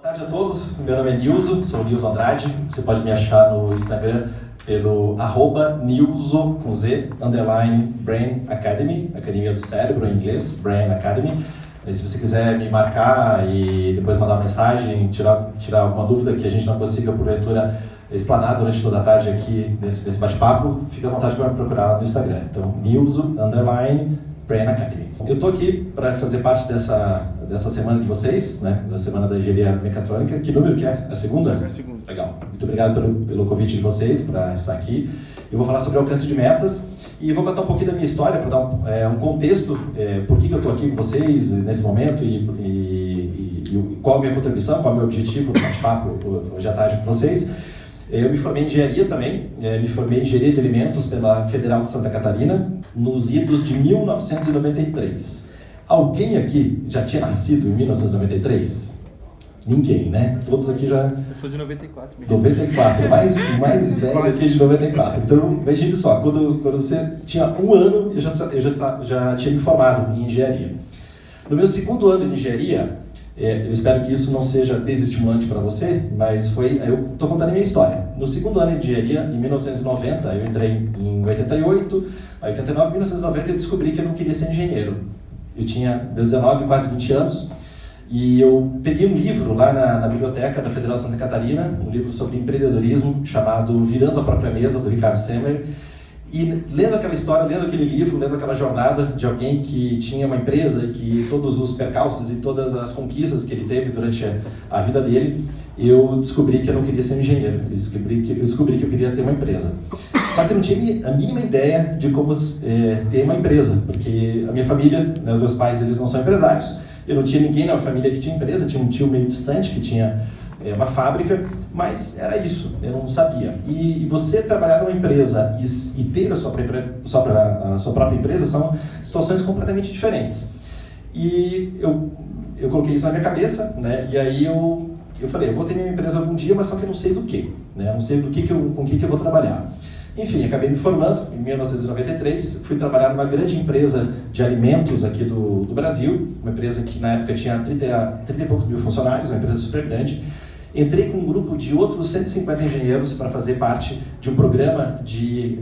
Boa tarde a todos, meu nome é Nilson, sou Nilson Andrade, você pode me achar no Instagram pelo @Nilson, com Z, _Brain Academy, Academia do Cérebro em inglês, Brain Academy. E se você quiser me marcar e depois mandar uma mensagem, tirar alguma dúvida que a gente não consiga, porventura, explanar durante toda a tarde aqui nesse bate-papo, fica à vontade para me procurar no Instagram. Então, Nilson, Brain Academy. Eu estou aqui para fazer parte dessa semana de vocês, né, da Semana da Engenharia Mecatrônica. Que número que é? É a segunda? É a segunda. Legal. Muito obrigado pelo convite de vocês para estar aqui. Eu vou falar sobre alcance de metas e vou contar um pouquinho da minha história para dar um contexto, por que eu estou aqui com vocês nesse momento e qual a minha contribuição, qual é o meu objetivo no bate-papo hoje à tarde com vocês. Eu me formei em engenharia também, me formei em engenharia de alimentos pela Federal de Santa Catarina, nos idos de 1993. Alguém aqui já tinha nascido em 1993? Ninguém, né? Todos aqui já... Eu sou de 94 mesmo. 94, mais velho aqui de 94. Então, imagine só, quando você tinha um ano, eu já tinha me formado em engenharia. No meu segundo ano de engenharia, eu espero que isso não seja desestimulante para você, mas eu estou contando a minha história. No segundo ano de engenharia, em 1990, eu entrei em 88, 89, 1990 eu descobri que eu não queria ser engenheiro. Eu tinha meus 19, quase 20 anos, e eu peguei um livro lá na biblioteca da Federal de Santa Catarina, um livro sobre empreendedorismo, chamado Virando a Própria Mesa, do Ricardo Semler. E lendo aquela história, lendo aquele livro, lendo aquela jornada de alguém que tinha uma empresa, que todos os percalços e todas as conquistas que ele teve durante a vida dele, eu descobri que eu não queria ser um engenheiro, eu descobri que eu queria ter uma empresa. Só que eu não tinha a mínima ideia de como ter uma empresa, porque a minha família, né, os meus pais, eles não são empresários. Eu não tinha ninguém na família que tinha empresa, tinha um tio meio distante que tinha uma fábrica, mas era isso, eu não sabia. E você trabalhar numa empresa e ter a sua própria empresa são situações completamente diferentes. E eu coloquei isso na minha cabeça, né? E aí eu falei, eu vou ter minha empresa algum dia, mas só que eu não sei do que, né? Eu não sei com o que eu vou trabalhar. Enfim, acabei me formando em 1993, fui trabalhar numa grande empresa de alimentos aqui do Brasil, uma empresa que na época tinha 30 e poucos mil funcionários, uma empresa super grande. Entrei com um grupo de outros 150 engenheiros para fazer parte de um programa de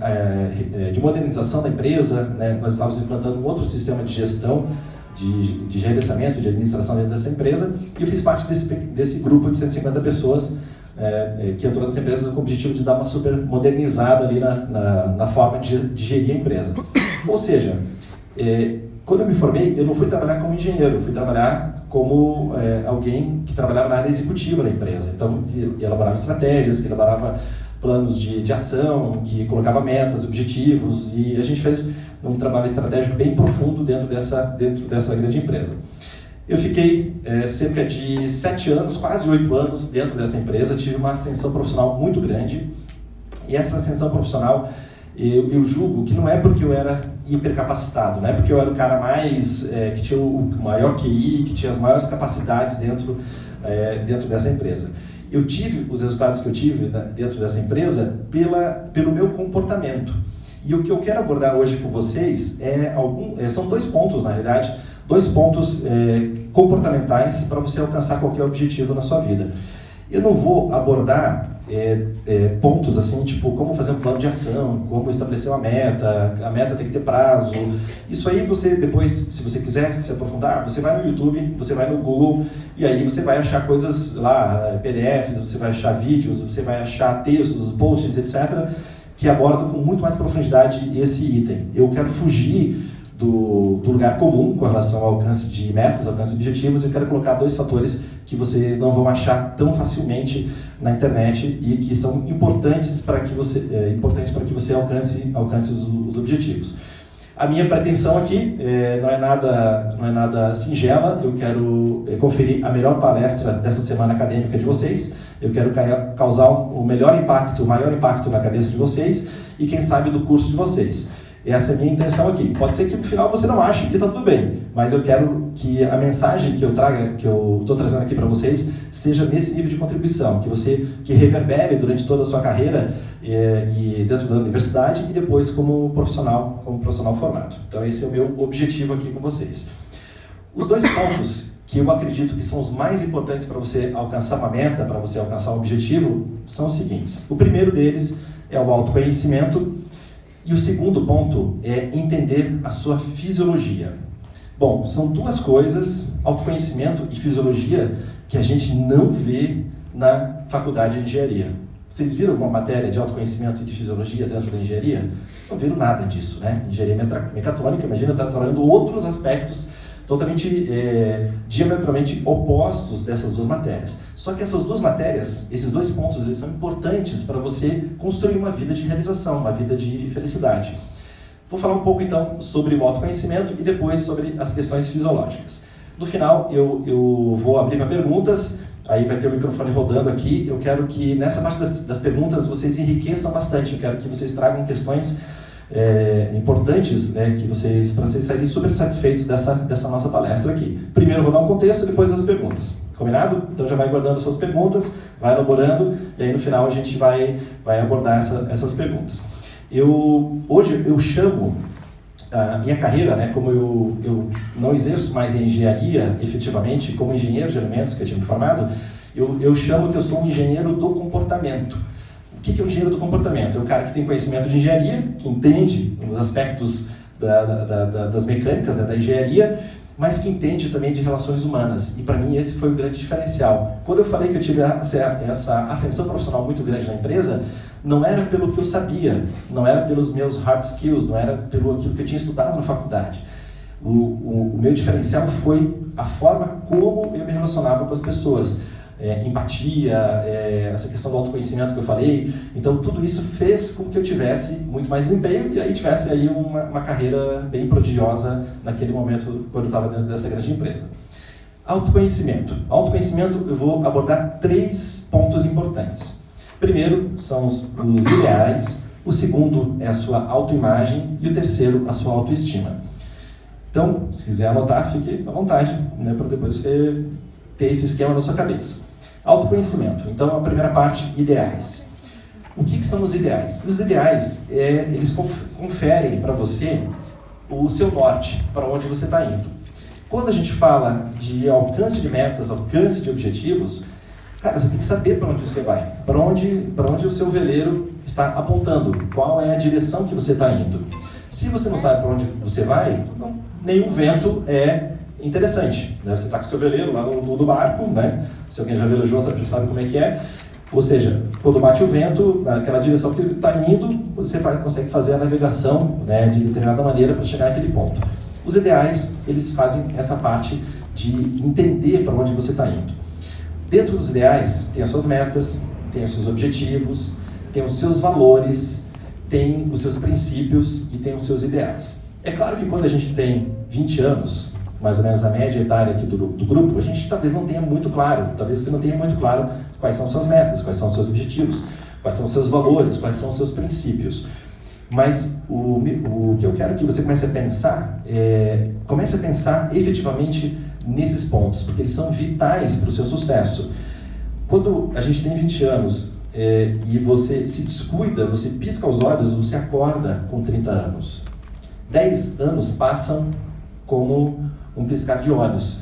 modernização da empresa, né? Nós estávamos implantando um outro sistema de gestão, de gerenciamento, de administração dentro dessa empresa, e eu fiz parte desse grupo de 150 pessoas que entrou nessa empresa com o objetivo de dar uma super modernizada ali na forma de gerir a empresa. Ou seja, quando eu me formei, eu não fui trabalhar como engenheiro, eu fui trabalhar como alguém que trabalhava na área executiva da empresa. Então, que elaborava estratégias, que elaborava planos de ação, que colocava metas, objetivos, e a gente fez um trabalho estratégico bem profundo dentro dessa grande empresa. Eu fiquei cerca de 7 anos, quase 8 anos dentro dessa empresa, tive uma ascensão profissional muito grande, e essa ascensão profissional eu julgo que não é porque eu era hipercapacitado, não é porque eu era o cara que tinha o maior QI, que tinha as maiores capacidades dentro dessa empresa. Eu tive os resultados que eu tive dentro dessa empresa pelo meu comportamento. E o que eu quero abordar hoje com vocês são 2 pontos, na realidade, 2 pontos comportamentais para você alcançar qualquer objetivo na sua vida. Eu não vou abordar pontos assim, tipo como fazer um plano de ação, como estabelecer uma meta, a meta tem que ter prazo. Isso aí você depois, se você quiser se aprofundar, você vai no YouTube, você vai no Google e aí você vai achar coisas lá, PDFs, você vai achar vídeos, você vai achar textos, posts, etc., que abordam com muito mais profundidade esse item. Eu quero fugir do lugar comum com relação ao alcance de metas, alcance de objetivos, eu quero colocar 2 fatores que vocês não vão achar tão facilmente na internet e que são importantes para que você alcance os objetivos. A minha pretensão aqui não é nada singela, eu quero conferir a melhor palestra dessa semana acadêmica de vocês, eu quero causar o maior impacto na cabeça de vocês e quem sabe do curso de vocês. Essa é a minha intenção aqui. Pode ser que no final você não ache que está tudo bem, mas eu quero que a mensagem que eu estou trazendo aqui para vocês, seja nesse nível de contribuição, que reverbere durante toda a sua carreira e dentro da universidade e depois como profissional formado. Então esse é o meu objetivo aqui com vocês. Os 2 pontos que eu acredito que são os mais importantes para você alcançar uma meta, para você alcançar um objetivo, são os seguintes. O primeiro deles é o autoconhecimento e o segundo ponto é entender a sua fisiologia. Bom, são duas coisas, autoconhecimento e fisiologia, que a gente não vê na faculdade de engenharia. Vocês viram alguma matéria de autoconhecimento e de fisiologia dentro da engenharia? Não viram nada disso, né? Engenharia mecatrônica, imagina, está trabalhando outros aspectos totalmente, diametralmente opostos dessas duas matérias. Só que essas duas matérias, esses dois pontos, eles são importantes para você construir uma vida de realização, uma vida de felicidade. Vou falar um pouco, então, sobre o autoconhecimento e depois sobre as questões fisiológicas. No final, eu vou abrir para perguntas, aí vai ter o microfone rodando aqui. Eu quero que, nessa parte das perguntas, vocês enriqueçam bastante. Eu quero que vocês tragam questões importantes, né, para vocês saírem super satisfeitos dessa nossa palestra aqui. Primeiro eu vou dar um contexto, depois as perguntas. Combinado? Então já vai guardando suas perguntas, vai elaborando, e aí no final a gente vai abordar essas perguntas. Hoje eu chamo a minha carreira, né, como eu não exerço mais em engenharia, efetivamente, como engenheiro de alimentos, que eu tinha me formado, eu chamo que eu sou um engenheiro do comportamento. O que é um engenheiro do comportamento? É o cara que tem conhecimento de engenharia, que entende os aspectos das mecânicas, né, da engenharia, mas que entende também de relações humanas. E para mim esse foi o grande diferencial. Quando eu falei que eu tive essa ascensão profissional muito grande na empresa, não era pelo que eu sabia, não era pelos meus hard skills, não era pelo aquilo que eu tinha estudado na faculdade. O meu diferencial foi a forma como eu me relacionava com as pessoas. Empatia, essa questão do autoconhecimento que eu falei. Então tudo isso fez com que eu tivesse muito mais desempenho e aí tivesse aí uma carreira bem prodigiosa naquele momento quando eu estava dentro dessa grande empresa. Autoconhecimento. Autoconhecimento, eu vou abordar 3 pontos importantes. Primeiro são os ideais, o segundo é a sua autoimagem e o terceiro a sua autoestima. Então, se quiser anotar, fique à vontade, né, para depois você ter esse esquema na sua cabeça. Autoconhecimento. Então, a primeira parte, ideais. O que são os ideais? Os ideais, eles conferem para você o seu norte, para onde você está indo. Quando a gente fala de alcance de metas, alcance de objetivos, cara, você tem que saber para onde você vai, para onde o seu veleiro está apontando, qual é a direção que você está indo. Se você não sabe para onde você vai, nenhum vento é interessante, né? Você está com o seu veleiro lá no barco, né? Se alguém já velejou, já sabe como é que é. Ou seja, quando bate o vento, naquela direção que ele está indo, você consegue fazer a navegação, né, de determinada maneira para chegar naquele ponto. Os ideais, eles fazem essa parte de entender para onde você está indo. Dentro dos ideais, tem as suas metas, tem os seus objetivos, tem os seus valores, tem os seus princípios e tem os seus ideais. É claro que quando a gente tem 20 anos, mais ou menos a média etária aqui do grupo, a gente talvez não tenha muito claro, talvez você não tenha muito claro quais são suas metas, quais são os seus objetivos, quais são os seus valores, quais são os seus princípios. Mas o que eu quero que você comece a pensar efetivamente nesses pontos, porque eles são vitais para o seu sucesso. Quando a gente tem 20 anos e você se descuida, você pisca os olhos, você acorda com 30 anos. 10 anos passam como um piscar de olhos.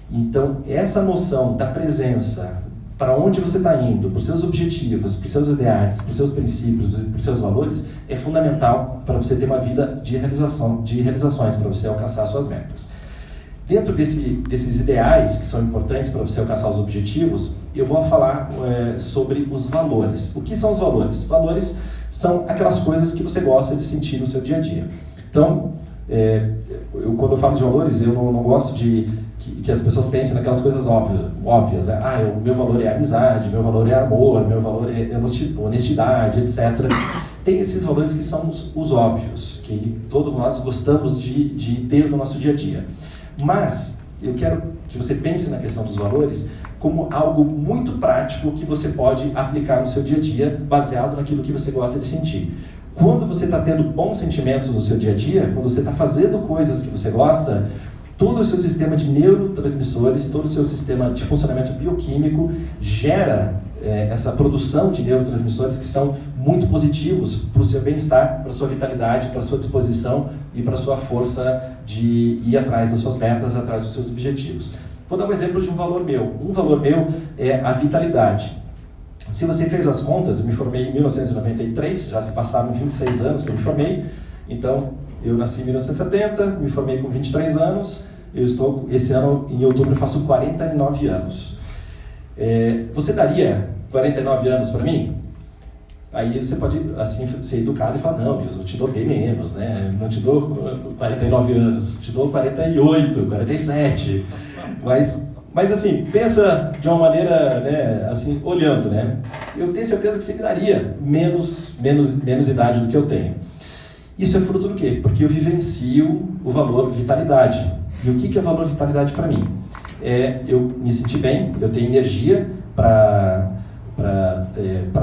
Então, essa noção da presença, para onde você está indo, para os seus objetivos, para os seus ideais, para os seus princípios, para os seus valores, é fundamental para você ter uma vida de realizações, para você alcançar suas metas. Dentro desses ideais, que são importantes para você alcançar os objetivos, eu vou falar sobre os valores. O que são os valores? Valores são aquelas coisas que você gosta de sentir no seu dia a dia. Então, quando eu falo de valores, eu não gosto de que as pessoas pensem naquelas coisas óbvias, né? O meu valor é amizade, meu valor é amor, meu valor é honestidade, etc. Tem esses valores que são os óbvios, que todos nós gostamos de ter no nosso dia a dia. Mas eu quero que você pense na questão dos valores como algo muito prático que você pode aplicar no seu dia a dia, baseado naquilo que você gosta de sentir. Quando você está tendo bons sentimentos no seu dia a dia, quando você está fazendo coisas que você gosta, todo o seu sistema de neurotransmissores, todo o seu sistema de funcionamento bioquímico gera essa produção de neurotransmissores que são muito positivos para o seu bem-estar, para a sua vitalidade, para a sua disposição e para a sua força de ir atrás das suas metas, atrás dos seus objetivos. Vou dar um exemplo de um valor meu. Um valor meu é a vitalidade. Se você fez as contas, eu me formei em 1993, já se passaram 26 anos que eu me formei, então eu nasci em 1970, me formei com 23 anos, esse ano, em outubro, eu faço 49 anos. Você daria 49 anos para mim? Aí você pode, assim, ser educado e falar, não, eu te dou bem menos, né? Não te dou 49 anos, te dou 48, 47. Mas assim, pensa de uma maneira, né, assim, olhando, né? Eu tenho certeza que você me daria menos idade do que eu tenho. Isso é fruto do quê? Porque eu vivencio o valor vitalidade. E o que é o valor vitalidade para mim? Eu me sentir bem, eu tenho energia para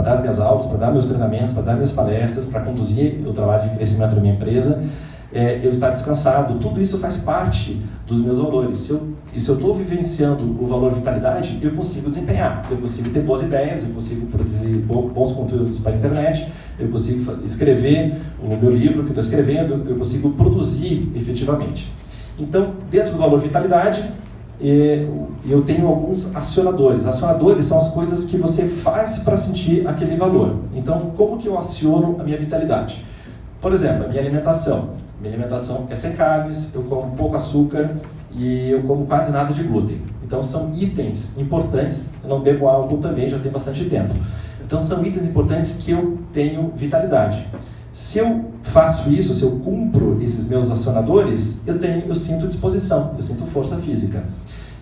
dar as minhas aulas, para dar meus treinamentos, para dar minhas palestras, para conduzir o trabalho de crescimento da minha empresa, eu estar descansado. Tudo isso faz parte dos meus valores. Se eu estou vivenciando o valor vitalidade, eu consigo desempenhar, eu consigo ter boas ideias, eu consigo produzir bons conteúdos para a internet, eu consigo escrever o meu livro que eu estou escrevendo, eu consigo produzir efetivamente. Então, dentro do valor vitalidade, eu tenho alguns acionadores. Acionadores são as coisas que você faz para sentir aquele valor. Então, como que eu aciono a minha vitalidade? Por exemplo, a minha alimentação. Minha alimentação é sem carnes, eu como pouco açúcar e eu como quase nada de glúten. Então, são itens importantes. Eu não bebo álcool também, já tem bastante tempo. Então, são itens importantes que eu tenho vitalidade. Se eu faço isso, se eu cumpro esses meus acionadores, eu sinto disposição, eu sinto força física.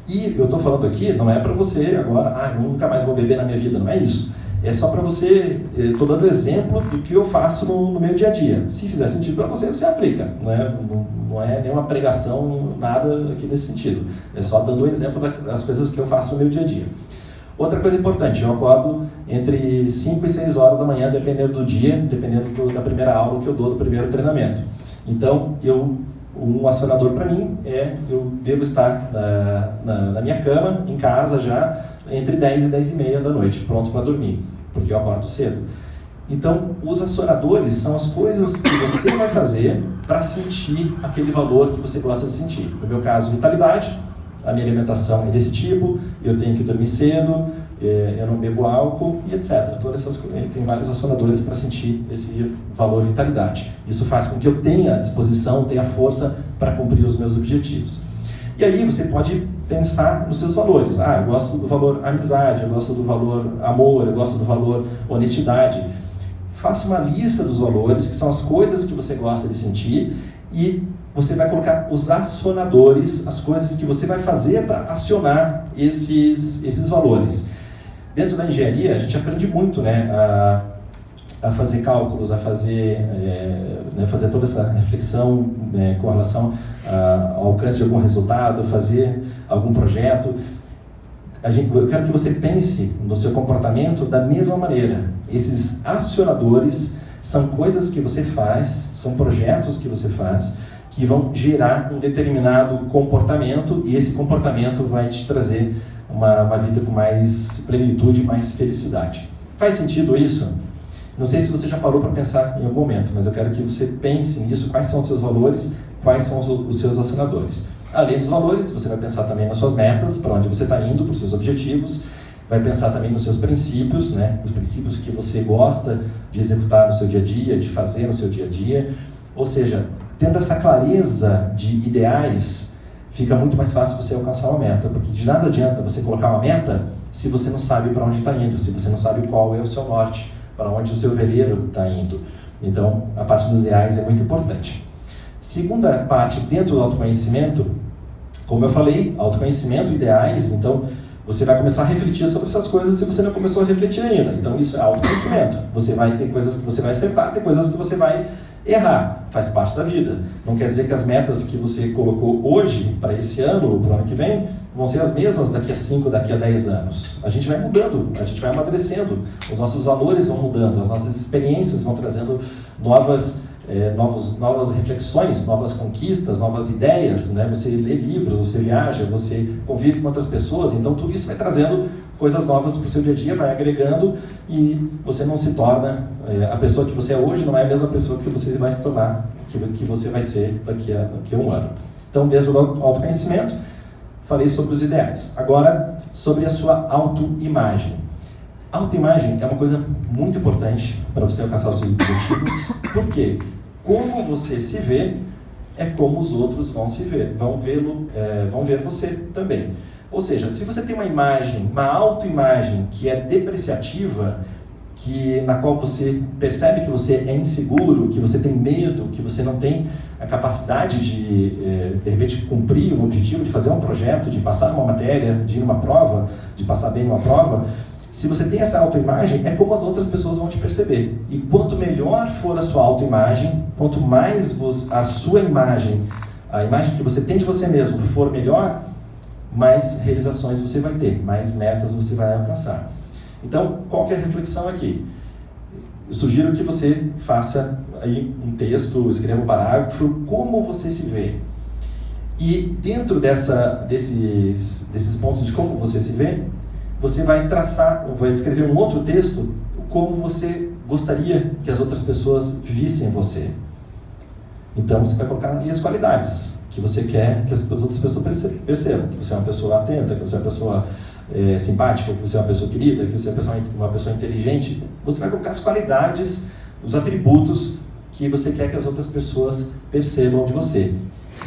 E eu estou falando aqui, não é para você agora, nunca mais vou beber na minha vida, não é isso. É só para você, estou dando exemplo do que eu faço no meu dia a dia. Se fizer sentido para você, você aplica. Não é nenhuma pregação, nada aqui nesse sentido. É só dando um exemplo das coisas que eu faço no meu dia a dia. Outra coisa importante, eu acordo entre 5 e 6 horas da manhã, dependendo do dia, dependendo da primeira aula que eu dou, do primeiro treinamento. Então, um acionador para mim eu devo estar na minha cama, em casa já, entre 10 e 10 e meia da noite, pronto para dormir, porque eu acordo cedo. Então, os acionadores são as coisas que você vai fazer para sentir aquele valor que você gosta de sentir. No meu caso, vitalidade. A minha alimentação é desse tipo, eu tenho que dormir cedo, eu não bebo álcool e etc. Todas essas coisas, tem vários acionadores para sentir esse valor vitalidade. Isso faz com que eu tenha disposição, tenha força para cumprir os meus objetivos. E aí você pode pensar nos seus valores. Eu gosto do valor amizade, eu gosto do valor amor, eu gosto do valor honestidade. Faça uma lista dos valores, que são as coisas que você gosta de sentir, e você vai colocar os acionadores, as coisas que você vai fazer para acionar esses valores. Dentro da engenharia, a gente aprende muito, né, a fazer cálculos, a fazer toda essa reflexão, né, com relação ao alcance de algum resultado, fazer algum projeto. Eu quero que você pense no seu comportamento da mesma maneira. Esses acionadores são coisas que você faz, são projetos que você faz, que vão gerar um determinado comportamento, e esse comportamento vai te trazer uma vida com mais plenitude, mais felicidade. Faz sentido isso? Não sei se você já parou para pensar em algum momento, mas eu quero que você pense nisso, quais são os seus valores, quais são os seus acionadores. Além dos valores, você vai pensar também nas suas metas, para onde você está indo, para os seus objetivos, vai pensar também nos seus princípios, né? Os princípios que você gosta de executar no seu dia a dia, de fazer no seu dia a dia. Ou seja, tendo essa clareza de ideais, fica muito mais fácil você alcançar uma meta, porque de nada adianta você colocar uma meta se você não sabe para onde está indo, se você não sabe qual é o seu norte, para onde o seu veleiro está indo. Então, a parte dos ideais é muito importante. Segunda parte, dentro do autoconhecimento, como eu falei, autoconhecimento, ideais, então você vai começar a refletir sobre essas coisas se você não começou a refletir ainda. Então isso é autoconhecimento. Você vai ter coisas que você vai acertar, tem coisas que você vai errar. Faz parte da vida. Não quer dizer que as metas que você colocou hoje, para esse ano ou para o ano que vem, vão ser as mesmas daqui a 5, daqui a 10 anos. A gente vai mudando, a gente vai amadurecendo, os nossos valores vão mudando, as nossas experiências vão trazendo novas reflexões, novas conquistas, novas ideias, né? Você lê livros, você viaja, você convive com outras pessoas, então tudo isso vai trazendo coisas novas para o seu dia a dia, vai agregando, e você não se torna, a pessoa que você é hoje não é a mesma pessoa que você vai se tornar, que você vai ser daqui a um ano. Então, dentro do autoconhecimento, falei sobre os ideais. Agora, sobre a sua autoimagem. Autoimagem é uma coisa muito importante para você alcançar os seus objetivos. Por quê? Como você se vê é como os outros vão se ver, vão ver você também. Ou seja, se você tem uma imagem, uma autoimagem que é depreciativa, na qual você percebe que você é inseguro, que você tem medo, que você não tem a capacidade de repente, cumprir um objetivo, de fazer um projeto, de passar uma matéria, de ir numa prova, de passar bem numa prova, se você tem essa autoimagem, é como as outras pessoas vão te perceber. E quanto melhor for a sua autoimagem, quanto mais a sua imagem, a imagem que você tem de você mesmo for melhor, mais realizações você vai ter, mais metas você vai alcançar. Então, qual que é a reflexão aqui? Eu sugiro que você faça aí um texto, escreva um parágrafo, como você se vê. E dentro desses pontos de como você se vê, você vai escrever um outro texto, como você gostaria que as outras pessoas vissem você. Então, você vai colocar ali as qualidades que você quer que as outras pessoas percebam, que você é uma pessoa atenta, que você é uma pessoa simpática, que você é uma pessoa querida, que você é uma pessoa inteligente. Você vai colocar as qualidades, os atributos que você quer que as outras pessoas percebam de você.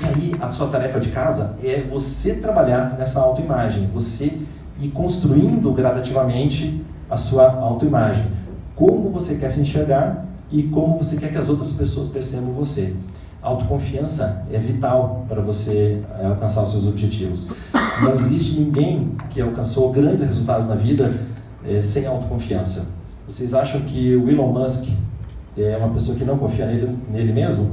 E aí, a sua tarefa de casa é você trabalhar nessa autoimagem, você ir construindo gradativamente a sua autoimagem. Como você quer se enxergar e como você quer que as outras pessoas percebam você. A autoconfiança é vital para você alcançar os seus objetivos. Não existe ninguém que alcançou grandes resultados na vida sem autoconfiança. Vocês acham que o Elon Musk é uma pessoa que não confia nele mesmo?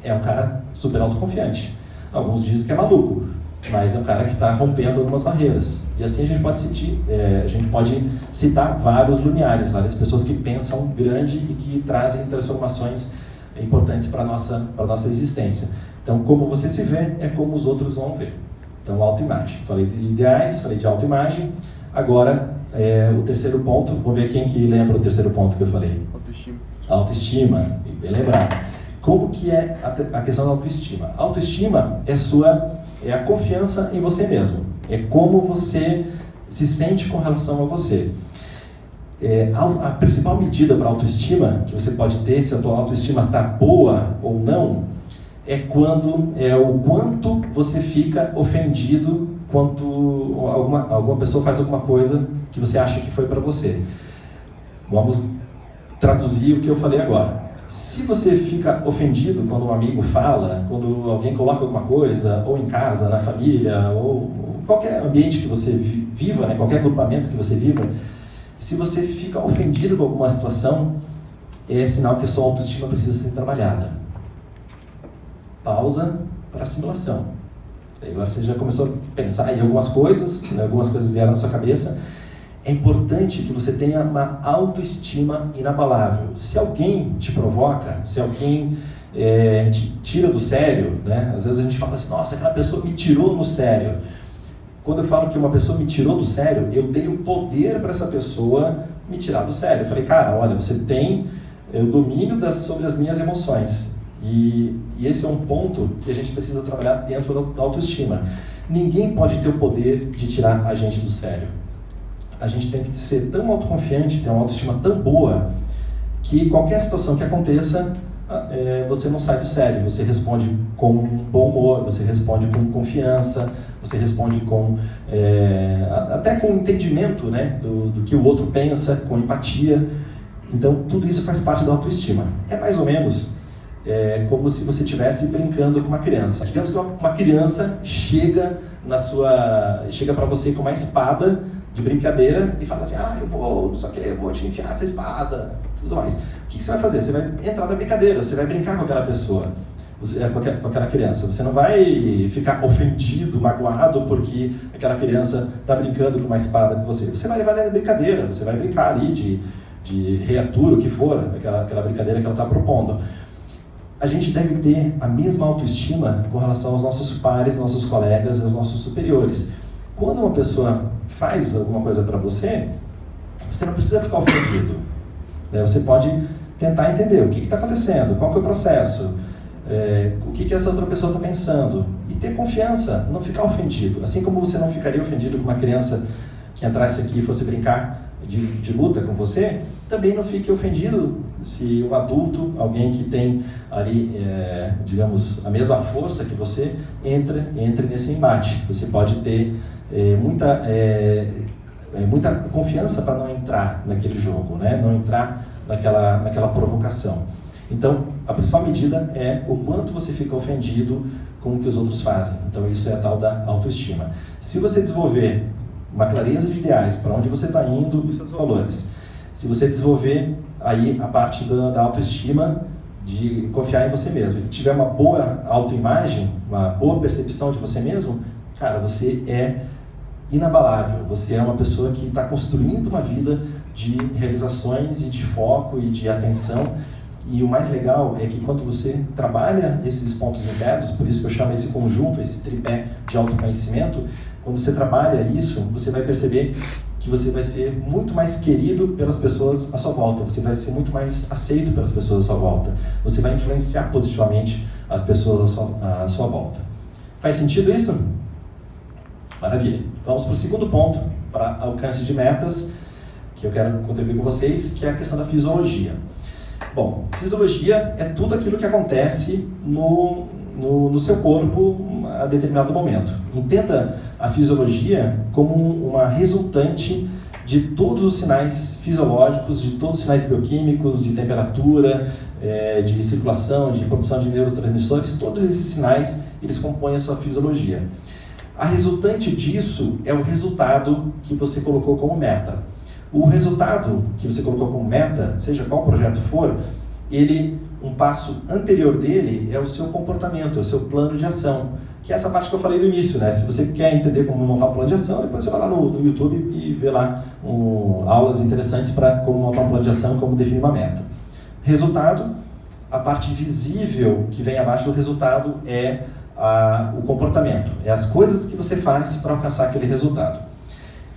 É um cara super autoconfiante. Alguns dizem que é maluco, mas é um cara que está rompendo algumas barreiras. E assim a gente pode citar vários luminares, várias pessoas que pensam grande e que trazem transformações importantes para a nossa existência. Então, como você se vê, é como os outros vão ver. Então, autoimagem. Falei de ideais, falei de autoimagem. Agora, o terceiro ponto, vou ver quem que lembra o terceiro ponto que eu falei. Autoestima. Autoestima, bem lembrado. Como que é a questão da autoestima? Autoestima é a confiança em você mesmo. É como você se sente com relação a você. A principal medida para a autoestima que você pode ter, se a tua autoestima está boa ou não, é o quanto você fica ofendido quando alguma pessoa faz alguma coisa que você acha que foi para você. Vamos traduzir o que eu falei agora. Se você fica ofendido quando um amigo fala, quando alguém coloca alguma coisa, ou em casa, na família, ou qualquer ambiente que você viva, né, qualquer agrupamento que você viva, se você fica ofendido com alguma situação, é sinal que a sua autoestima precisa ser trabalhada. Pausa para assimilação. Agora você já começou a pensar em algumas coisas vieram na sua cabeça. É importante que você tenha uma autoestima inabalável. Se alguém te provoca, se alguém te tira do sério, né? Às vezes a gente fala assim, nossa, aquela pessoa me tirou no sério. Quando eu falo que uma pessoa me tirou do sério, eu dei o poder para essa pessoa me tirar do sério. Eu falei, cara, olha, você tem o domínio sobre as minhas emoções. E esse é um ponto que a gente precisa trabalhar dentro da autoestima. Ninguém pode ter o poder de tirar a gente do sério. A gente tem que ser tão autoconfiante, ter uma autoestima tão boa, que qualquer situação que aconteça, você não sai do sério, você responde com bom humor, você responde com confiança, você responde até com entendimento, né, do que o outro pensa, com empatia. Então, tudo isso faz parte da autoestima. É mais ou menos como se você estivesse brincando com uma criança. Digamos que uma criança chega para você com uma espada de brincadeira e fala assim, eu vou te enfiar essa espada, tudo mais. O que você vai fazer? Você vai entrar na brincadeira, você vai brincar com aquela pessoa, com aquela criança. Você não vai ficar ofendido, magoado porque aquela criança está brincando com uma espada com você. Você vai levar ela na brincadeira, você vai brincar ali de Rei Arthur, o que for, aquela brincadeira que ela está propondo. A gente deve ter a mesma autoestima com relação aos nossos pares, nossos colegas e aos nossos superiores. Quando uma pessoa faz alguma coisa para você, você não precisa ficar ofendido. Você pode tentar entender o que está acontecendo, qual que é o processo. o que essa outra pessoa está pensando. E ter confiança, não ficar ofendido. Assim como você não ficaria ofendido com uma criança que entrasse aqui e fosse brincar de luta com você, também não fique ofendido se um adulto, alguém que tem ali, digamos, a mesma força que você, entre nesse embate. Você pode ter muita confiança para não entrar naquele jogo, né? Não entrar naquela provocação. Então, a principal medida é o quanto você fica ofendido com o que os outros fazem. Então, isso é a tal da autoestima. Se você desenvolver uma clareza de ideais, para onde você está indo e os seus valores, se você desenvolver aí a parte da autoestima, de confiar em você mesmo, e tiver uma boa autoimagem, uma boa percepção de você mesmo, cara, você é inabalável. Você é uma pessoa que está construindo uma vida de realizações e de foco e de atenção. E o mais legal é que quando você trabalha esses pontos internos, por isso que eu chamo esse conjunto, esse tripé de autoconhecimento, quando você trabalha isso, você vai perceber que você vai ser muito mais querido pelas pessoas à sua volta, você vai ser muito mais aceito pelas pessoas à sua volta, você vai influenciar positivamente as pessoas à sua volta. Faz sentido isso? Maravilha. Vamos para o segundo ponto, para alcance de metas, que eu quero contribuir com vocês, que é a questão da fisiologia. Bom, fisiologia é tudo aquilo que acontece no seu corpo a determinado momento. Entenda a fisiologia como uma resultante de todos os sinais fisiológicos, de todos os sinais bioquímicos, de temperatura, de circulação, de produção de neurotransmissores. Todos esses sinais, eles compõem a sua fisiologia. A resultante disso é o resultado que você colocou como meta. O resultado que você colocou como meta, seja qual projeto for, um passo anterior dele é o seu comportamento, é o seu plano de ação, que é essa parte que eu falei no início, né? Se você quer entender como montar um plano de ação, depois você vai lá no YouTube e vê lá aulas interessantes para como montar um plano de ação, como definir uma meta. Resultado, a parte visível que vem abaixo do resultado é o comportamento, é as coisas que você faz para alcançar aquele resultado.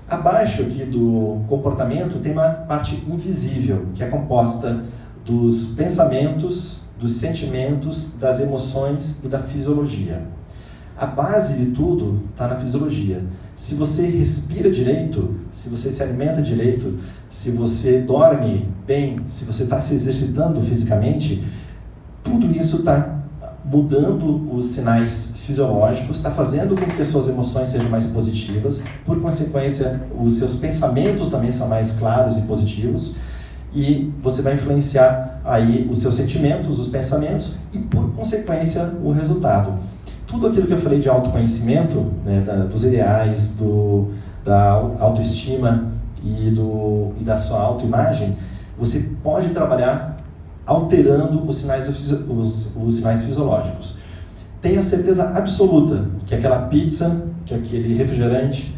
Abaixo aqui do comportamento tem uma parte invisível, que é composta dos pensamentos, dos sentimentos, das emoções e da fisiologia. A base de tudo está na fisiologia. Se você respira direito, se você se alimenta direito, se você dorme bem, se você está se exercitando fisicamente, tudo isso está mudando os sinais fisiológicos, está fazendo com que as suas emoções sejam mais positivas, por consequência, os seus pensamentos também são mais claros e positivos, e você vai influenciar aí os seus sentimentos, os pensamentos, e por consequência, o resultado. Tudo aquilo que eu falei de autoconhecimento, né, dos ideais, da autoestima e da sua autoimagem, você pode trabalhar alterando os sinais fisiológicos. Tenha certeza absoluta que aquela pizza, que aquele refrigerante,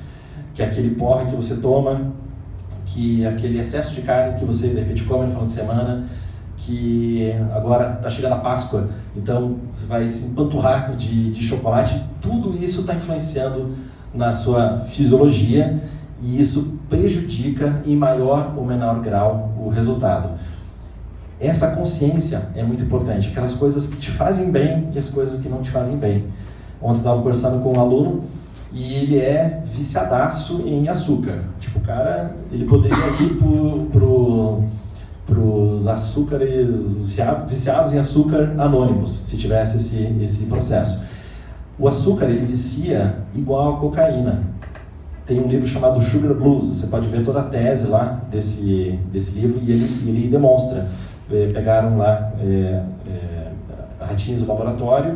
que aquele porre que você toma, que aquele excesso de carne que você de repente come no final de semana, que agora está chegando a Páscoa, então você vai se empanturrar de chocolate, tudo isso está influenciando na sua fisiologia e isso prejudica em maior ou menor grau o resultado. Essa consciência é muito importante, aquelas coisas que te fazem bem e as coisas que não te fazem bem. Ontem eu estava conversando com um aluno e ele é viciadaço em açúcar. Tipo, o cara, ele poderia ir pros açúcares, viciados em açúcar anônimos, se tivesse esse processo. O açúcar, ele vicia igual a cocaína. Tem um livro chamado Sugar Blues, você pode ver toda a tese lá desse livro e ele demonstra. Pegaram lá ratinhos do laboratório,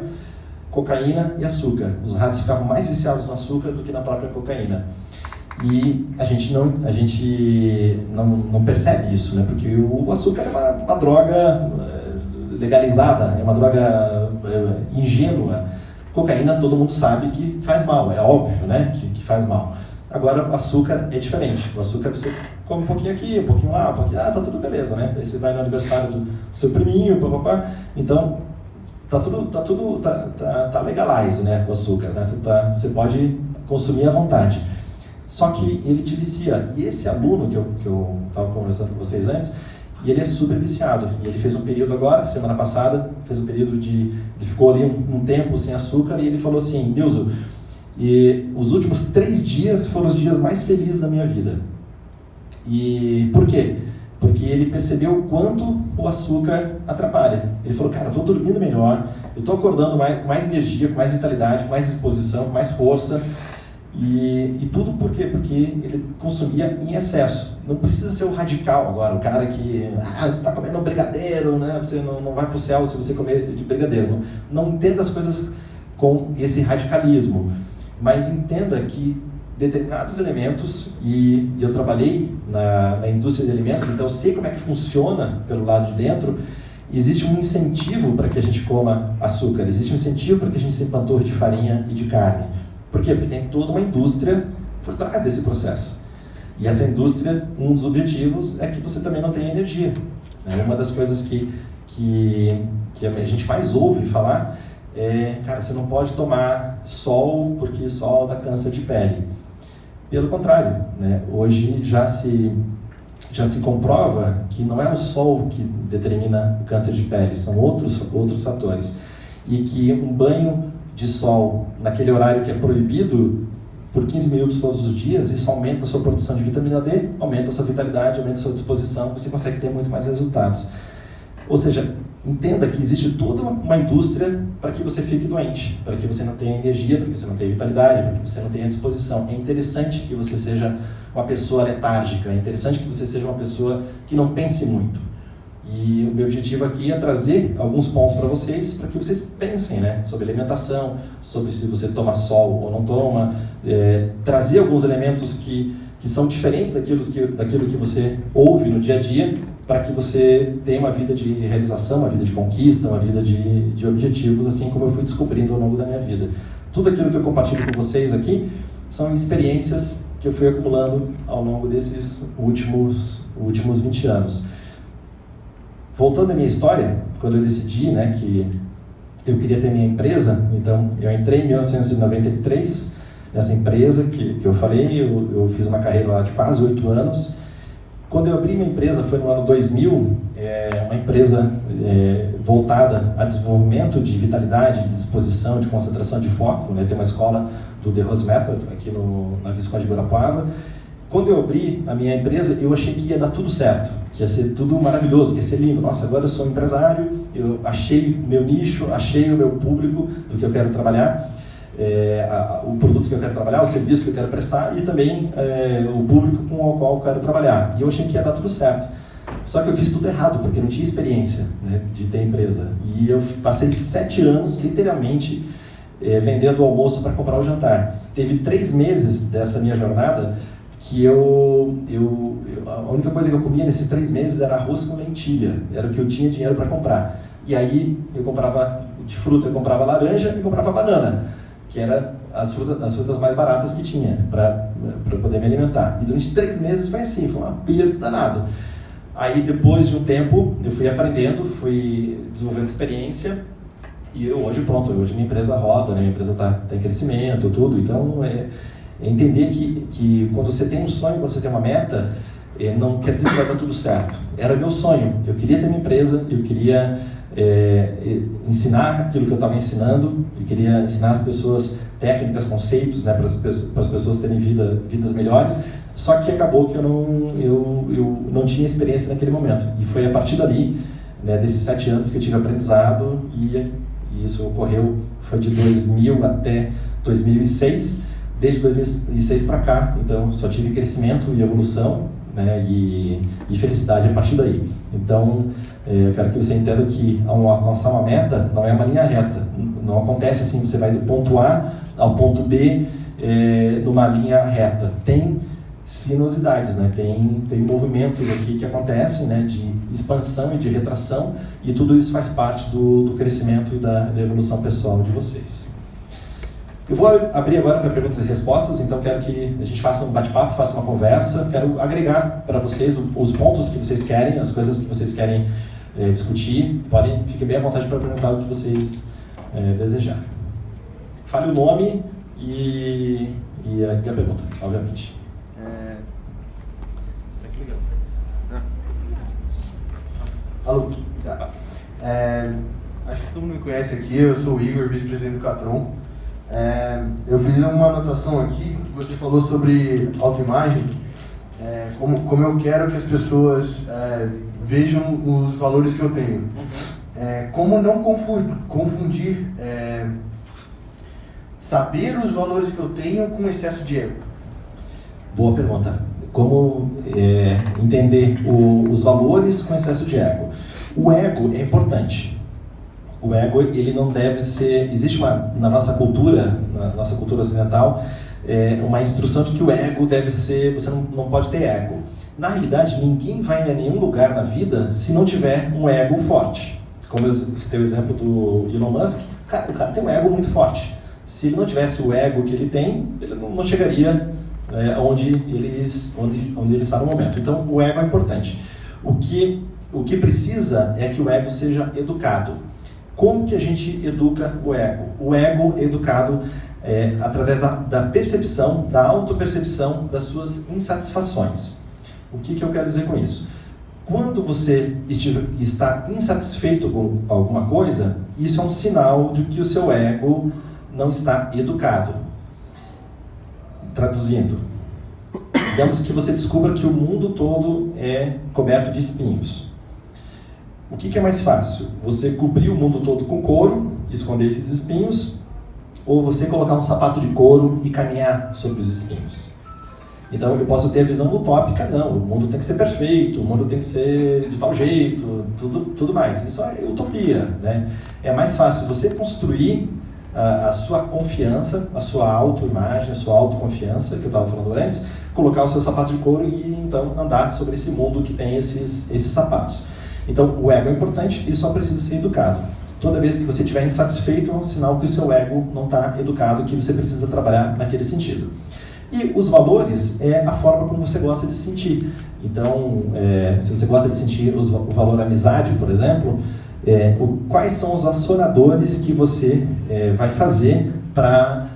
cocaína e açúcar. Os ratos ficavam mais viciados no açúcar do que na própria cocaína. E a gente não percebe isso, né? Porque o açúcar é uma droga legalizada, é uma droga ingênua. Cocaína todo mundo sabe que faz mal, é óbvio, né? Que faz mal. Agora, o açúcar é diferente. O açúcar você come um pouquinho aqui, um pouquinho lá, um pouquinho... tá tudo beleza, né? Daí você vai no aniversário do seu priminho, papapá. Então, tá legalize, né? O açúcar, né? Você pode consumir à vontade. Só que ele te vicia. E esse aluno que eu estava conversando com vocês antes, E ele é super viciado. E ele fez um período agora, semana passada, fez um período ele ficou ali um tempo sem açúcar, e ele falou assim: Nilson, e os últimos 3 dias foram os dias mais felizes da minha vida. E por quê? Porque ele percebeu o quanto o açúcar atrapalha. Ele falou: cara, eu estou dormindo melhor, eu estou acordando com mais energia, com mais vitalidade, com mais disposição, com mais força. E tudo por quê? Porque ele consumia em excesso. Não precisa ser o radical agora, o cara que você está comendo um brigadeiro, né? Você não vai para o céu se você comer de brigadeiro. Não entenda as coisas com esse radicalismo, mas entenda que determinados elementos, e eu trabalhei na indústria de alimentos, então eu sei como é que funciona pelo lado de dentro. Existe um incentivo para que a gente coma açúcar, existe um incentivo para que a gente se empanturre de farinha e de carne. Por quê? Porque tem toda uma indústria por trás desse processo. E essa indústria, um dos objetivos é que você também não tenha energia. Uma das coisas que a gente mais ouve falar é: cara, você não pode tomar sol porque sol dá câncer de pele. Pelo contrário, né? Hoje já se comprova que não é o sol que determina o câncer de pele, são outros fatores. E que um banho de sol naquele horário que é proibido por 15 minutos todos os dias, isso aumenta a sua produção de vitamina D, aumenta a sua vitalidade, aumenta a sua disposição, você consegue ter muito mais resultados. Ou seja, entenda que existe toda uma indústria para que você fique doente, para que você não tenha energia, para que você não tenha vitalidade, para que você não tenha disposição. É interessante que você seja uma pessoa letárgica, é interessante que você seja uma pessoa que não pense muito. E o meu objetivo aqui é trazer alguns pontos para vocês, para que vocês pensem, né, sobre alimentação, sobre se você toma sol ou não toma, trazer alguns elementos que são diferentes daquilo que você ouve no dia a dia, para que você tenha uma vida de realização, uma vida de conquista, uma vida de objetivos, assim como eu fui descobrindo ao longo da minha vida. Tudo aquilo que eu compartilho com vocês aqui são experiências que eu fui acumulando ao longo desses últimos 20 anos. Voltando à minha história, quando eu decidi, né, que eu queria ter minha empresa, então eu entrei em 1993 nessa empresa que eu falei, eu fiz uma carreira lá de quase 8 anos. Quando eu abri minha empresa foi no ano 2000, uma empresa voltada a desenvolvimento de vitalidade, de disposição, de concentração, de foco, né? Tem uma escola do The Rose Method aqui na Visconde de Guarapuava. Quando eu abri a minha empresa, eu achei que ia dar tudo certo, que ia ser tudo maravilhoso, que ia ser lindo. Nossa, agora eu sou um empresário, eu achei o meu nicho, achei o meu público do que eu quero trabalhar, o produto que eu quero trabalhar, o serviço que eu quero prestar e também o público com o qual eu quero trabalhar. E eu achei que ia dar tudo certo. Só que eu fiz tudo errado, porque eu não tinha experiência, né, de ter empresa. E eu passei 7 anos, literalmente, vendendo o almoço para comprar o jantar. Teve 3 meses dessa minha jornada que a única coisa que eu comia nesses 3 meses era arroz com lentilha, era o que eu tinha dinheiro para comprar. E aí eu comprava de fruta, eu comprava laranja e comprava banana, que eram as frutas mais baratas que tinha para poder me alimentar. E durante 3 meses foi assim, foi um aperto danado. Aí depois de um tempo eu fui aprendendo, fui desenvolvendo experiência e hoje minha empresa roda, né? Minha empresa está em crescimento, tudo, então entender que quando você tem um sonho, quando você tem uma meta, não quer dizer que vai dar tudo certo. Era meu sonho, eu queria ter minha empresa, eu queria ensinar aquilo que eu estava ensinando, eu queria ensinar as pessoas técnicas, conceitos, né, para as pessoas terem vidas melhores, só que acabou que eu não tinha experiência naquele momento. E foi a partir dali, né, desses 7 anos que eu tive aprendizado, e isso ocorreu, foi de 2000 até 2006, desde 2006 para cá, então só tive crescimento e evolução, né, e felicidade a partir daí. Então, eu quero que você entenda que alcançar uma meta não é uma linha reta, não acontece assim, você vai do ponto A ao ponto B numa linha reta. Tem sinuosidades, né? Tem movimentos aqui que acontecem, né, de expansão e de retração, e tudo isso faz parte do crescimento e da evolução pessoal de vocês. Eu vou abrir agora para perguntas e respostas, então quero que a gente faça um bate-papo, faça uma conversa, quero agregar para vocês os pontos que vocês querem, as coisas que vocês querem discutir, fiquem bem à vontade para perguntar o que vocês desejarem. Fale o nome e a pergunta, obviamente. Alô? Acho que todo mundo me conhece aqui, eu sou o Igor, vice-presidente do Catron. Eu fiz uma anotação aqui, que você falou sobre autoimagem, como eu quero que as pessoas vejam os valores que eu tenho. Como não confundir saber os valores que eu tenho com excesso de ego? Boa pergunta. Como entender os valores com excesso de ego? O ego é importante. O ego, ele não deve ser... Existe na nossa cultura ocidental, uma instrução de que o ego deve ser... Você não pode ter ego. Na realidade, ninguém vai a nenhum lugar na vida se não tiver um ego forte. Como você tem o exemplo do Elon Musk, o cara tem um ego muito forte. Se ele não tivesse o ego que ele tem, ele não chegaria onde ele está no momento. Então, o ego é importante. O que precisa é que o ego seja educado. Como que a gente educa o ego? O ego é educado através da percepção, da autopercepção das suas insatisfações. O que eu quero dizer com isso? Quando você está insatisfeito com alguma coisa, isso é um sinal de que o seu ego não está educado. Traduzindo, digamos que você descubra que o mundo todo é coberto de espinhos. O que é mais fácil? Você cobrir o mundo todo com couro, esconder esses espinhos, ou você colocar um sapato de couro e caminhar sobre os espinhos? Então eu posso ter a visão utópica, não, o mundo tem que ser perfeito, o mundo tem que ser de tal jeito, tudo mais. Isso é utopia, né? É mais fácil você construir a sua confiança, a sua autoimagem, a sua autoconfiança, que eu estava falando antes, colocar os seus sapatos de couro e então andar sobre esse mundo que tem esses sapatos. Então o ego é importante, ele só precisa ser educado. Toda vez que você estiver insatisfeito, é um sinal que o seu ego não está educado, que você precisa trabalhar naquele sentido. E os valores é a forma como você gosta de se sentir. Então, se você gosta de sentir o valor amizade, por exemplo, quais são os acionadores que você vai fazer para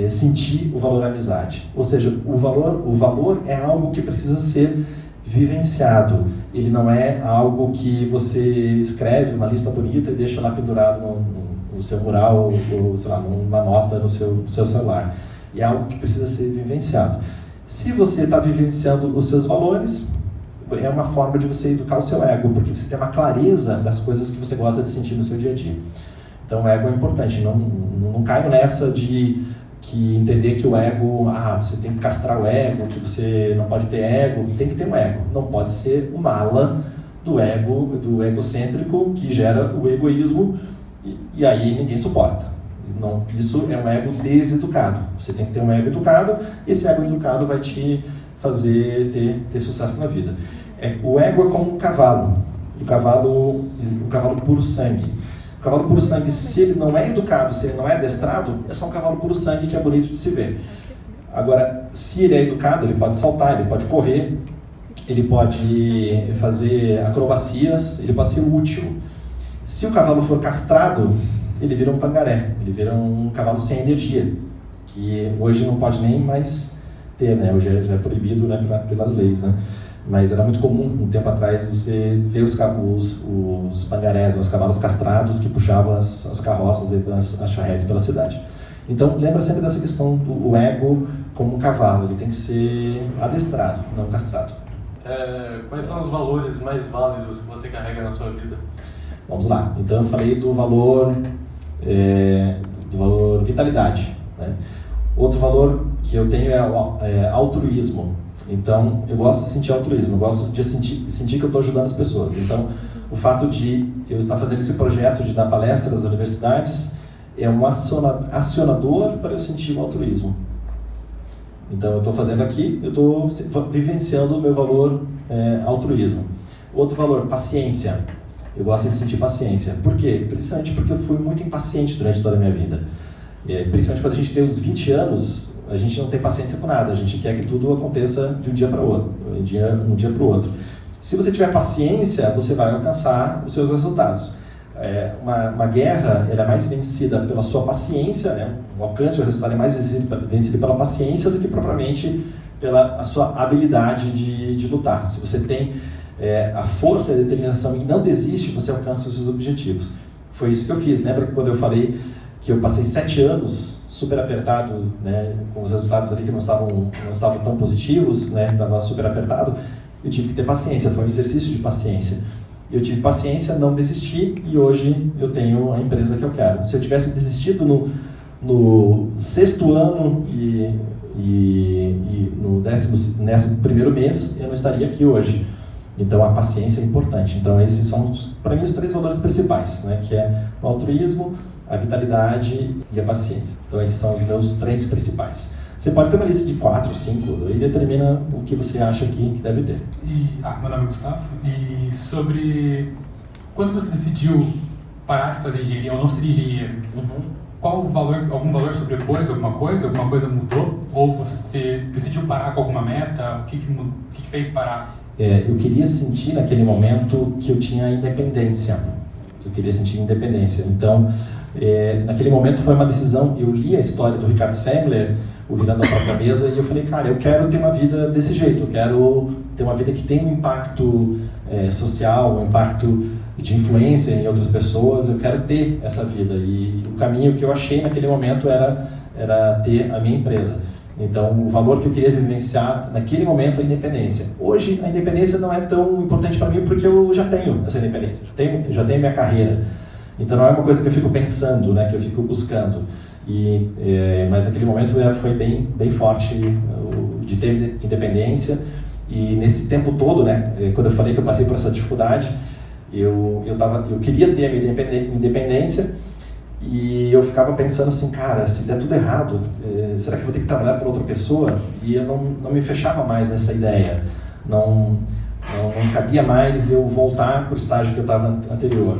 sentir o valor amizade? Ou seja, o valor é algo que precisa ser vivenciado. Ele não é algo que você escreve uma lista bonita e deixa lá pendurado no seu mural ou sei lá, numa nota no seu celular. É algo que precisa ser vivenciado. Se você está vivenciando os seus valores, é uma forma de você educar o seu ego, porque você tem uma clareza das coisas que você gosta de sentir no seu dia a dia. Então o ego é importante. Não caio nessa de entender que o ego, você tem que castrar o ego, que você não pode ter ego. Tem que ter um ego. Não pode ser uma ala do ego, do egocêntrico, que gera o egoísmo, e aí ninguém suporta. Não, isso é um ego deseducado. Você tem que ter um ego educado, esse ego educado vai te fazer ter sucesso na vida. O ego é como um cavalo, o cavalo puro sangue. O cavalo puro sangue, se ele não é educado, se ele não é adestrado, é só um cavalo puro sangue que é bonito de se ver. Agora, se ele é educado, ele pode saltar, ele pode correr, ele pode fazer acrobacias, ele pode ser útil. Se o cavalo for castrado, ele vira um pangaré, ele vira um cavalo sem energia, que hoje não pode nem mais ter, né? Hoje já é proibido, né, pelas leis, né? Mas era muito comum, um tempo atrás, você ver os pangarés, os cavalos castrados que puxavam as carroças e as charretes pela cidade. Então, lembra sempre dessa questão do ego como um cavalo, ele tem que ser adestrado, não castrado. Quais são os valores mais válidos que você carrega na sua vida? Vamos lá, então eu falei do valor vitalidade, né? Outro valor que eu tenho é altruísmo. Então eu gosto de sentir altruísmo, eu gosto de sentir que eu estou ajudando as pessoas. Então o fato de eu estar fazendo esse projeto de dar palestras nas universidades é um acionador para eu sentir o altruísmo. Então eu estou fazendo aqui, eu estou vivenciando o meu valor altruísmo. Outro valor, paciência. Eu gosto de sentir paciência. Por quê? Principalmente porque eu fui muito impaciente durante toda a minha vida. Principalmente quando a gente tem os 20 anos, a gente não tem paciência com nada. A gente quer que tudo aconteça de um dia para o outro, um dia para o outro. Se você tiver paciência, você vai alcançar os seus resultados. Uma guerra ela é mais vencida pela sua paciência, né? O alcance do resultado é mais vencido pela paciência do que propriamente pela a sua habilidade de lutar. Se você tem a força e a determinação e não desiste, você alcança os seus objetivos. Foi isso que eu fiz. Lembra quando eu falei que eu passei 7 anos super apertado, né, com os resultados ali que não estavam tão positivos, né, estava super apertado, eu tive que ter paciência, foi um exercício de paciência. Eu tive paciência, não desisti e hoje eu tenho a empresa que eu quero. Se eu tivesse desistido no 6º ano e no 11º mês, eu não estaria aqui hoje. Então a paciência é importante. Então esses são, para mim, os 3 valores principais, né, que é o altruísmo, a vitalidade e a paciência. Então esses são os meus 3 principais. Você pode ter uma lista de 4, 5 e determina o que você acha que deve ter. Meu nome é Gustavo. E sobre quando você decidiu parar de fazer engenharia ou não ser engenheiro, qual o valor, algum valor sobrepôs alguma coisa mudou? Ou você decidiu parar com alguma meta? O que fez parar? Eu queria sentir naquele momento que eu tinha independência. Eu queria sentir independência. Então, naquele momento foi uma decisão. Eu li a história do Ricardo Semler, o Virando a Própria Mesa, e eu falei, cara, eu quero ter uma vida desse jeito. Eu quero ter uma vida que tem um impacto social, um impacto de influência em outras pessoas. Eu quero ter essa vida. E o caminho que eu achei naquele momento era ter a minha empresa. Então, o valor que eu queria vivenciar naquele momento é a independência. Hoje, a independência não é tão importante para mim porque eu já tenho essa independência, já tenho minha carreira. Então, não é uma coisa que eu fico pensando, né, que eu fico buscando. Mas naquele momento foi bem forte de ter independência. E nesse tempo todo, né, quando eu falei que eu passei por essa dificuldade, eu queria ter a minha independência. E eu ficava pensando assim, cara, se der tudo errado, será que eu vou ter que trabalhar para outra pessoa? E eu não me fechava mais nessa ideia. Não cabia mais eu voltar para o estágio que eu estava anterior.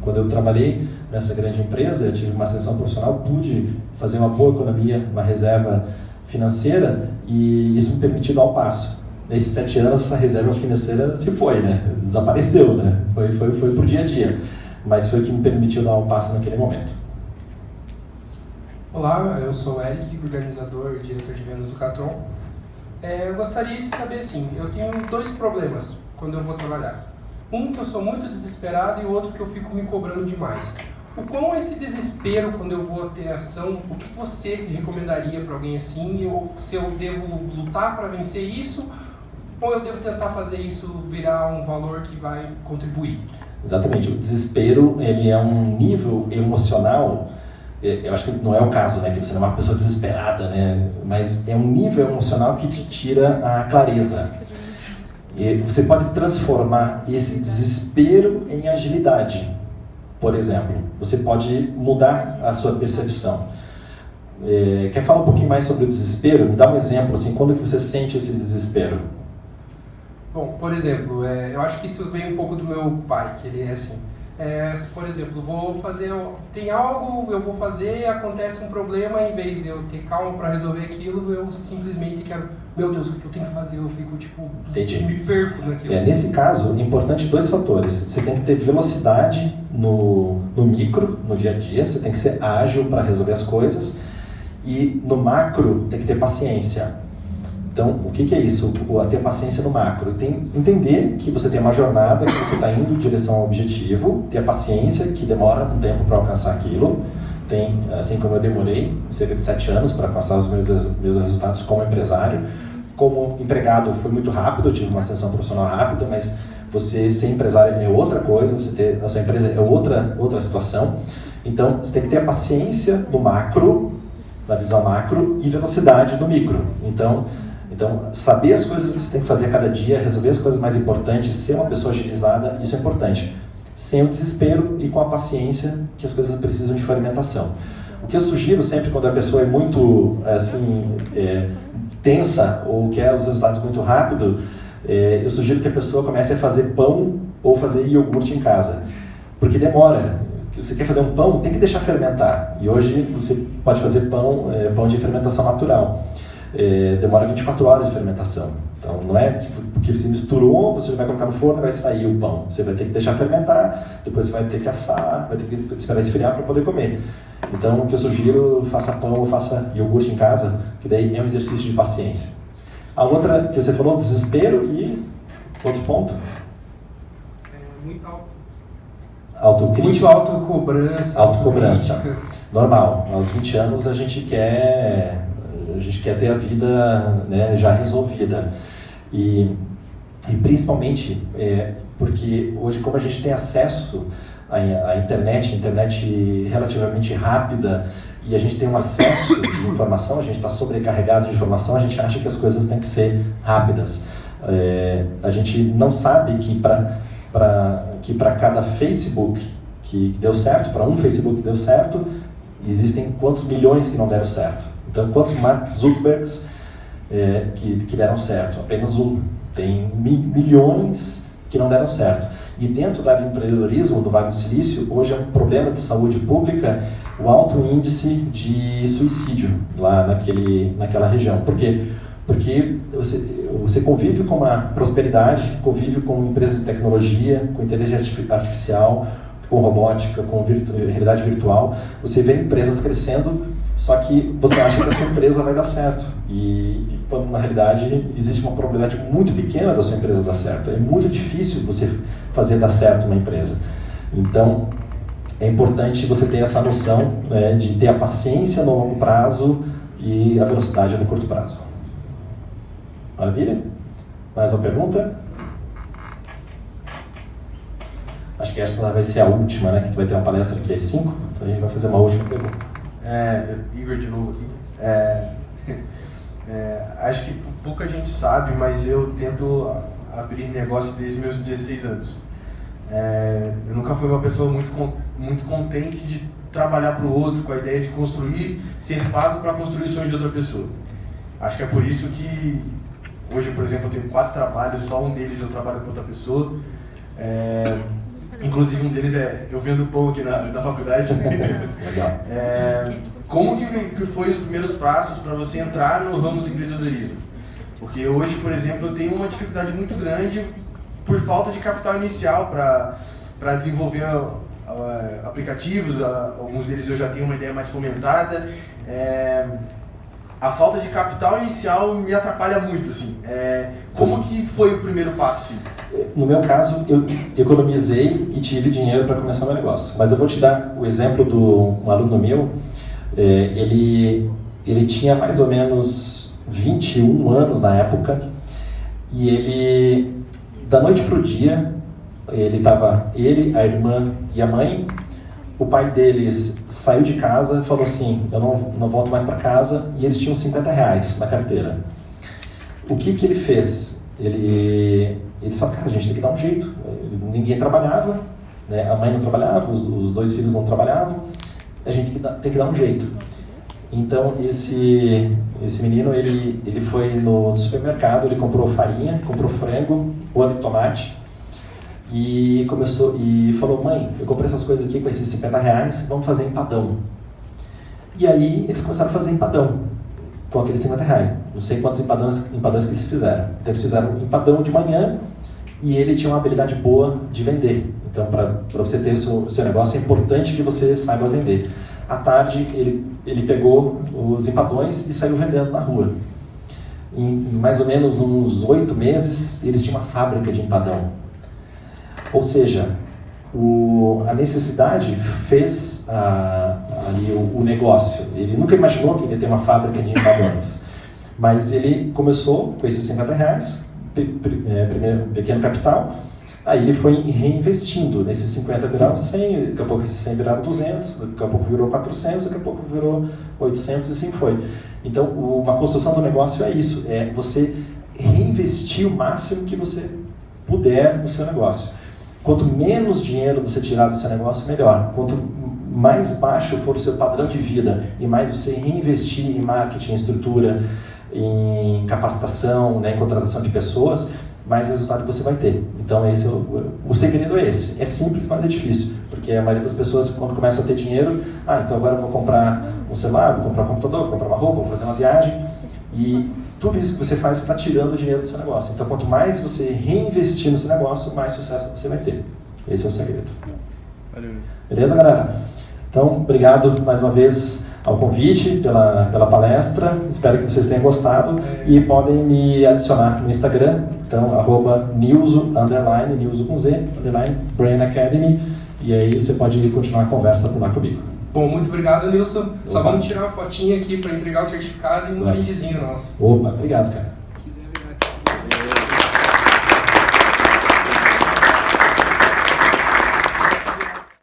Quando eu trabalhei nessa grande empresa, eu tive uma ascensão profissional, pude fazer uma boa economia, uma reserva financeira, e isso me permitiu dar o passo. Nesses 7 anos, essa reserva financeira se foi, né? Desapareceu, né? Foi pro dia a dia. Mas foi o que me permitiu dar um passo naquele momento. Olá, eu sou o Eric, organizador e diretor de vendas do Catron. Eu gostaria de saber, assim, eu tenho 2 problemas quando eu vou trabalhar. Um que eu sou muito desesperado e o outro que eu fico me cobrando demais. O quão esse desespero quando eu vou ter ação, o que você recomendaria para alguém assim? Se eu devo lutar para vencer isso ou eu devo tentar fazer isso virar um valor que vai contribuir? Exatamente, o desespero ele é um nível emocional, eu acho que não é o caso, né, que você não é uma pessoa desesperada, né, mas é um nível emocional que te tira a clareza. E você pode transformar esse desespero em agilidade, por exemplo. Você pode mudar a sua percepção. Quer falar um pouquinho mais sobre o desespero? Me dá um exemplo, assim, quando que você sente esse desespero? Bom, por exemplo, eu acho que isso vem um pouco do meu pai, que ele é assim. Por exemplo, tem algo, eu vou fazer, acontece um problema, em vez de eu ter calma para resolver aquilo, eu simplesmente quero, meu Deus, o que eu tenho que fazer? Eu fico, Entendi. Me perco naquilo. Nesse caso, é importante 2 fatores. Você tem que ter velocidade no micro, no dia a dia, você tem que ser ágil para resolver as coisas, e no macro tem que ter paciência. Então, o que é isso? Ter paciência no macro. Entender que você tem uma jornada, que você está indo em direção ao objetivo, ter a paciência, que demora um tempo para alcançar aquilo. Assim como eu demorei cerca de 7 anos para alcançar os meus resultados como empresário. Como empregado foi muito rápido, eu tive uma ascensão profissional rápida, mas você ser empresário é outra coisa, você ter a sua empresa é outra situação. Então, você tem que ter a paciência no macro, na visão macro, e velocidade no micro. Então, saber as coisas que você tem que fazer a cada dia, resolver as coisas mais importantes, ser uma pessoa agilizada, isso é importante. Sem o desespero e com a paciência que as coisas precisam de fermentação. O que eu sugiro sempre quando a pessoa é muito tensa ou quer os resultados muito rápido, eu sugiro que a pessoa comece a fazer pão ou fazer iogurte em casa. Porque demora. Você quer fazer um pão, tem que deixar fermentar. E hoje você pode fazer pão de fermentação natural. Demora 24 horas de fermentação. Então não é porque você misturou, você vai colocar no forno e vai sair o pão. Você vai ter que deixar fermentar, depois você vai ter que assar, vai ter que esperar esfriar para poder comer. Então o que eu sugiro, faça pão ou faça iogurte em casa, que daí é um exercício de paciência. A outra que você falou, desespero e outro ponto? Muito alto. Autocrítica. Muito autocobrança. Autocobrança. autocrítica. Normal. Aos 20 anos a gente quer ter a vida, né, já resolvida. E principalmente porque hoje, como a gente tem acesso à internet relativamente rápida, e a gente tem um acesso de informação, a gente está sobrecarregado de informação, a gente acha que as coisas têm que ser rápidas. A gente não sabe que para cada Facebook que deu certo, para um Facebook que deu certo, existem quantos milhões que não deram certo. Então, quantos Mark Zuckerbergs que deram certo? Apenas um. Tem milhões que não deram certo. E dentro do empreendedorismo, do Vale do Silício, hoje é um problema de saúde pública o alto índice de suicídio lá naquela região. Por quê? Porque você convive com uma prosperidade, convive com empresas de tecnologia, com inteligência artificial, com robótica, com realidade virtual. Você vê empresas crescendo, só que você acha que a sua empresa vai dar certo. E quando na realidade existe uma probabilidade muito pequena da sua empresa dar certo. É muito difícil você fazer dar certo uma empresa. Então, é importante você ter essa noção, né, de ter a paciência no longo prazo e a velocidade no curto prazo. Maravilha? Mais uma pergunta? Acho que essa vai ser a última, né? Que vai ter uma palestra aqui às 5, então a gente vai fazer uma última pergunta. Igor de novo aqui. Acho que pouca gente sabe, mas eu tento abrir negócio desde meus 16 anos. Eu nunca fui uma pessoa muito contente de trabalhar para o outro, com a ideia de construir, ser pago para construir o sonho de outra pessoa. Acho que é por isso que hoje, por exemplo, eu tenho 4 trabalhos, só um deles eu trabalho com outra pessoa. Inclusive um deles eu vendo pão aqui na faculdade. Legal. Como que foi os primeiros passos para você entrar no ramo do empreendedorismo? Porque hoje, por exemplo, eu tenho uma dificuldade muito grande por falta de capital inicial para desenvolver aplicativos. Alguns deles eu já tenho uma ideia mais fomentada. A falta de capital inicial me atrapalha muito, assim. Como que foi o primeiro passo, assim? No meu caso, eu economizei e tive dinheiro para começar meu negócio. Mas eu vou te dar o exemplo de um aluno meu. Ele tinha mais ou menos 21 anos na época, e ele, da noite para o dia, ele, a irmã e a mãe. O pai deles saiu de casa e falou assim: eu não volto mais para casa, e eles tinham R$50 na carteira. O que ele fez? Ele falou: cara, a gente tem que dar um jeito. Ninguém trabalhava, né? A mãe não trabalhava, os 2 filhos não trabalhavam, a gente tem que dar um jeito. Então esse menino, ele foi no supermercado, ele comprou farinha, comprou frango, molho de tomate, e falou: mãe, eu comprei essas coisas aqui com esses R$50, vamos fazer empadão. E aí eles começaram a fazer empadão com aqueles R$50. Não sei quantos empadões que eles fizeram. Então eles fizeram empadão de manhã, e ele tinha uma habilidade boa de vender. Então, para você ter o seu negócio, é importante que você saiba vender. À tarde, ele pegou os empadões e saiu vendendo na rua. Em mais ou menos uns 8 meses, eles tinham uma fábrica de empadão. Ou seja, a necessidade fez ali o negócio. Ele nunca imaginou que ia ter uma fábrica de empadões. Mas ele começou com esses R$50, primeiro pequeno capital. Aí ele foi reinvestindo. Nesses 50 viraram 100, daqui a pouco esses 100 viraram 200, daqui a pouco virou 400, daqui a pouco virou 800, e assim foi. Então, uma construção do negócio é isso, é você reinvestir o máximo que você puder no seu negócio. Quanto menos dinheiro você tirar do seu negócio, melhor. Quanto mais baixo for o seu padrão de vida e mais você reinvestir em marketing, em estrutura, em capacitação, né, em contratação de pessoas, mais resultado você vai ter. Então esse o segredo é esse. É simples, mas é difícil, porque a maioria das pessoas, quando começa a ter dinheiro, então agora eu vou comprar um celular, vou comprar um computador, vou comprar uma roupa, vou fazer uma viagem, e tudo isso que você faz está tirando o dinheiro do seu negócio. Então quanto mais você reinvestir no seu negócio, mais sucesso você vai ter. Esse é o segredo. Valeu. Beleza, galera? Então, obrigado mais uma vez ao convite, pela palestra. Espero que vocês tenham gostado e podem me adicionar no Instagram, então, @Nilzo, Nilzo com Z, Brain Academy, e aí você pode continuar a conversa por lá comigo. Bom, muito obrigado, Nilson. Só Opa. vamos tirar uma fotinha aqui para entregar o certificado e um brindezinho nosso. Opa, obrigado, cara.